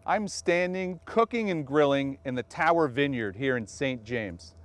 I'm standing, cooking and grilling in the Tower Vineyard here in St. James.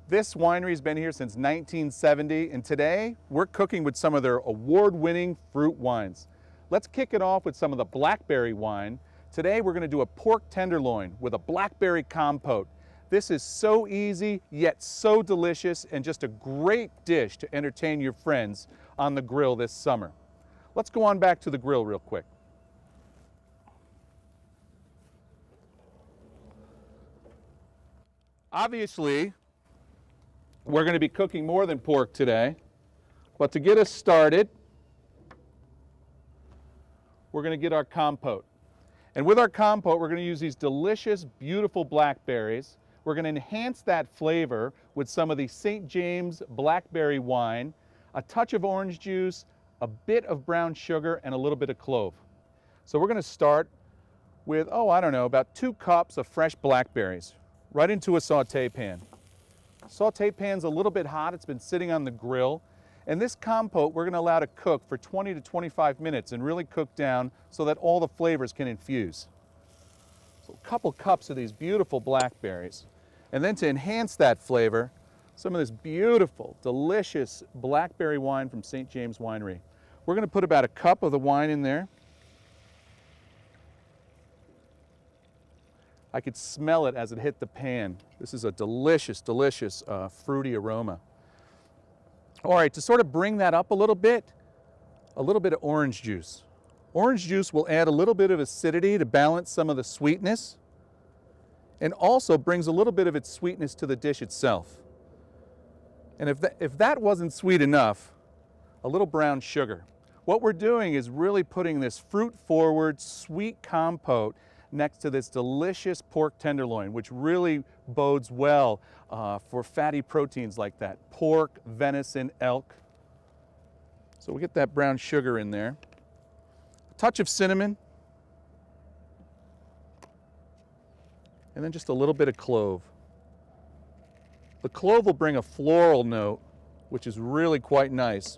This winery's been here since 1970, and today we're cooking with some of their award-winning fruit wines. Let's kick it off with some of the Blackberry wine. Today we're going to do a pork tenderloin with a blackberry compote. This is so easy, yet so delicious, and just a great dish to entertain your friends on the grill this summer. Let's go on back to the grill real quick. Obviously, we're going to be cooking more than pork today, but to get us started, we're going to get our compote. And with our compote, we're going to use these delicious, beautiful blackberries. We're going to enhance that flavor with some of the St. James blackberry wine, a touch of orange juice, a bit of brown sugar, and a little bit of clove. So we're going to start with, about 2 cups of fresh blackberries. Right into a saute pan. Saute pan's a little bit hot, it's been sitting on the grill. And this compote we're going to allow to cook for 20 to 25 minutes and really cook down so that all the flavors can infuse. So a couple cups of these beautiful blackberries. And then to enhance that flavor, some of this beautiful, delicious blackberry wine from St. James Winery. We're going to put about a cup of the wine in there. I could smell it as it hit the pan. This is a delicious, delicious fruity aroma. All right, to sort of bring that up a little bit of orange juice. Orange juice will add a little bit of acidity to balance some of the sweetness, and also brings a little bit of its sweetness to the dish itself. And if that wasn't sweet enough, a little brown sugar. What we're doing is really putting this fruit-forward, sweet compote next to this delicious pork tenderloin, which really bodes well for fatty proteins like that. Pork, venison, elk. So we get that brown sugar in there. A touch of cinnamon. And then just a little bit of clove. The clove will bring a floral note, which is really quite nice.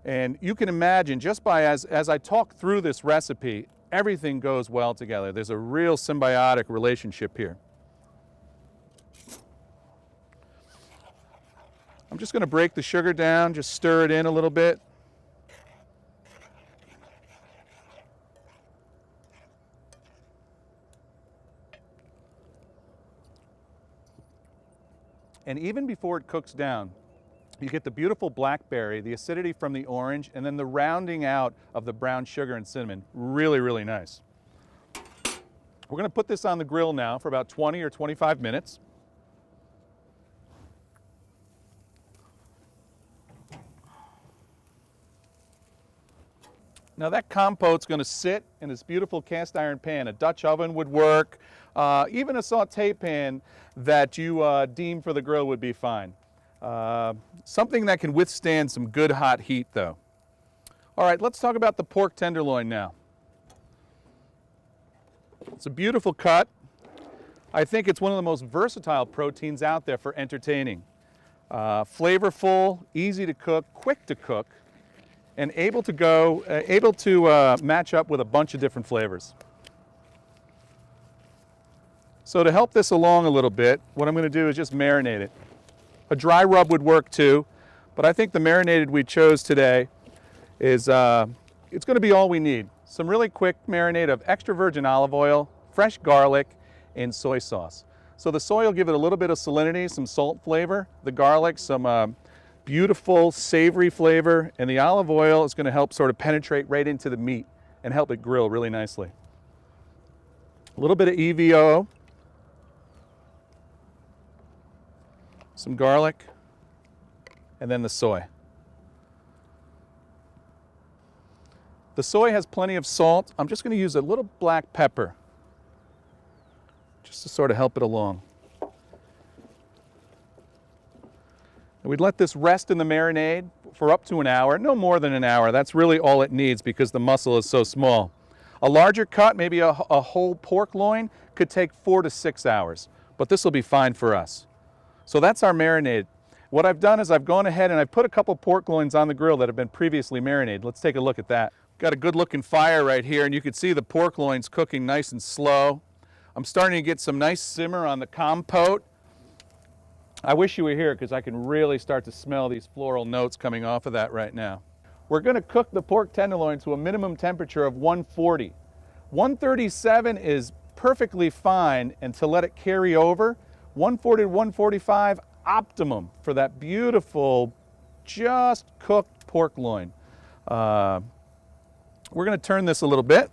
And you can imagine, just by as I talk through this recipe, everything goes well together. There's a real symbiotic relationship here. I'm just going to break the sugar down, just stir it in a little bit. And even before it cooks down, you get the beautiful blackberry, the acidity from the orange, and then the rounding out of the brown sugar and cinnamon. Really, really nice. We're going to put this on the grill now for about 20 or 25 minutes. Now that compote's going to sit in this beautiful cast iron pan. A Dutch oven would work. Even a saute pan that you deem for the grill would be fine. Something that can withstand some good hot heat though. All right, let's talk about the pork tenderloin now. It's a beautiful cut. I think it's one of the most versatile proteins out there for entertaining. Flavorful, easy to cook, quick to cook, and able to match up with a bunch of different flavors. So to help this along a little bit, what I'm going to do is just marinate it. A dry rub would work too, but I think the marinated we chose today is it's going to be all we need. Some really quick marinade of extra virgin olive oil, fresh garlic, and soy sauce. So the soy will give it a little bit of salinity, some salt flavor. The garlic, some beautiful savory flavor, and the olive oil is going to help sort of penetrate right into the meat and help it grill really nicely. A little bit of EVO. Some garlic, and then the soy. The soy has plenty of salt. I'm just going to use a little black pepper just to sort of help it along. And we'd let this rest in the marinade for up to an hour, no more than an hour. That's really all it needs because the muscle is so small. A larger cut, maybe a whole pork loin, could take 4 to 6 hours, but this will be fine for us. So that's our marinade. What I've done is I've gone ahead and I've put a couple pork loins on the grill that have been previously marinated. Let's take a look at that. Got a good looking fire right here, and you can see the pork loins cooking nice and slow. I'm starting to get some nice simmer on the compote. I wish you were here because I can really start to smell these floral notes coming off of that right now. We're going to cook the pork tenderloin to a minimum temperature of 140. 137 is perfectly fine, and to let it carry over, 140 to 145 optimum for that beautiful, just cooked pork loin. We're going to turn this a little bit.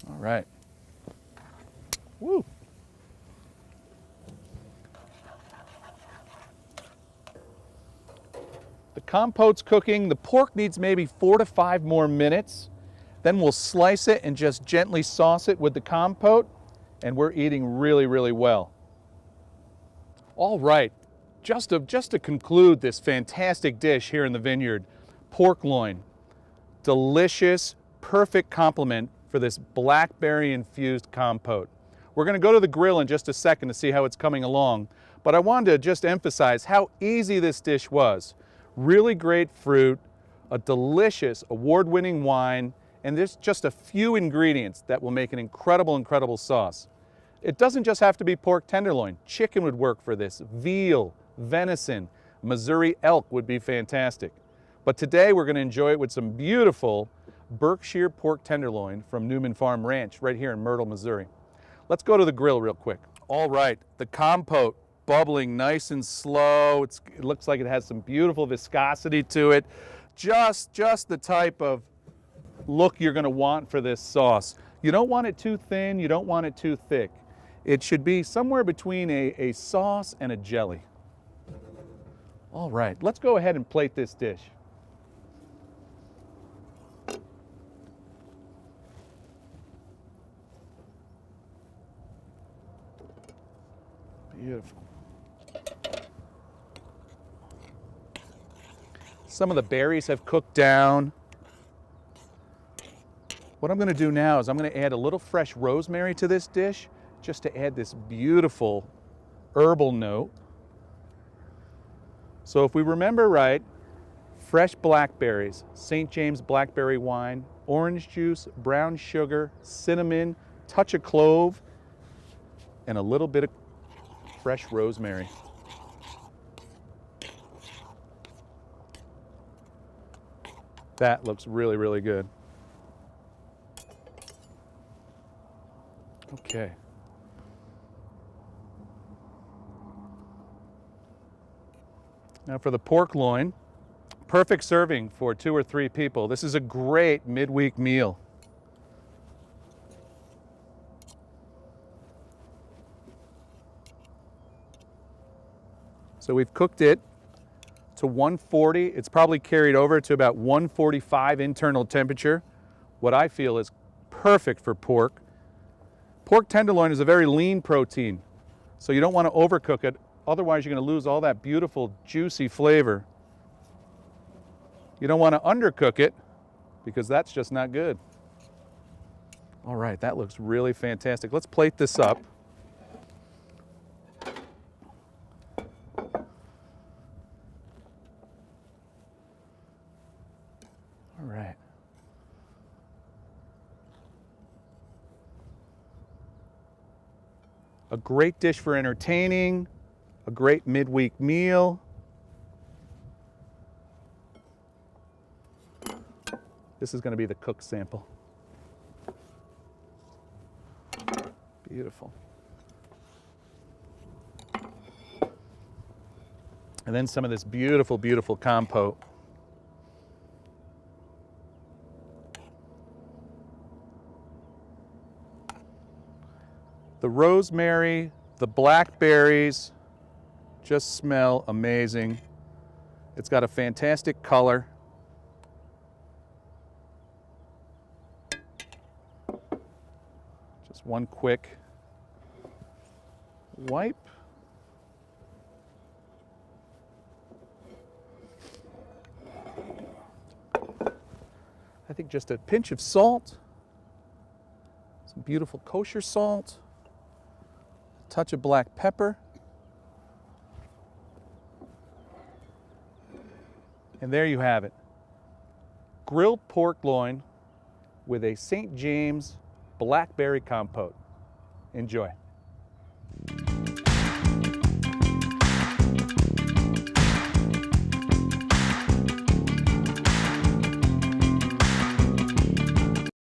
All right. Woo. The compote's cooking. The pork needs maybe 4 to 5 more minutes. Then we'll slice it and just gently sauce it with the compote, and we're eating really, really well. All right, just to conclude this fantastic dish here in the vineyard, pork loin. Delicious, perfect complement for this blackberry infused compote. We're going to go to the grill in just a second to see how it's coming along, but I wanted to just emphasize how easy this dish was. Really great fruit, a delicious award-winning wine, and there's just a few ingredients that will make an incredible, incredible sauce. It doesn't just have to be pork tenderloin. Chicken would work for this. Veal, venison, Missouri elk would be fantastic. But today we're going to enjoy it with some beautiful Berkshire pork tenderloin from Newman Farm Ranch right here in Myrtle, Missouri. Let's go to the grill real quick. All right, the compote bubbling nice and slow. It looks like it has some beautiful viscosity to it. Just the type of look you're going to want for this sauce. You don't want it too thin, you don't want it too thick. It should be somewhere between a sauce and a jelly. All right, let's go ahead and plate this dish. Beautiful. Some of the berries have cooked down. What I'm going to do now is I'm going to add a little fresh rosemary to this dish just to add this beautiful herbal note. So if we remember right, fresh blackberries, St. James blackberry wine, orange juice, brown sugar, cinnamon, touch of clove, and a little bit of fresh rosemary. That looks really, really good. Okay. Now for the pork loin, perfect serving for 2 or 3 people. This is a great midweek meal. So we've cooked it to 140. It's probably carried over to about 145 internal temperature. What I feel is perfect for pork. Pork tenderloin is a very lean protein, so you don't want to overcook it. Otherwise, you're going to lose all that beautiful, juicy flavor. You don't want to undercook it because that's just not good. All right, that looks really fantastic. Let's plate this up. All right. A great dish for entertaining, a great midweek meal. This is going to be the cook sample. Beautiful. And then some of this beautiful, beautiful compote. The rosemary, the blackberries just smell amazing. It's got a fantastic color. Just one quick wipe. I think just a pinch of salt, some beautiful kosher salt, a touch of black pepper, and there you have it. Grilled pork loin with a St. James blackberry compote. Enjoy.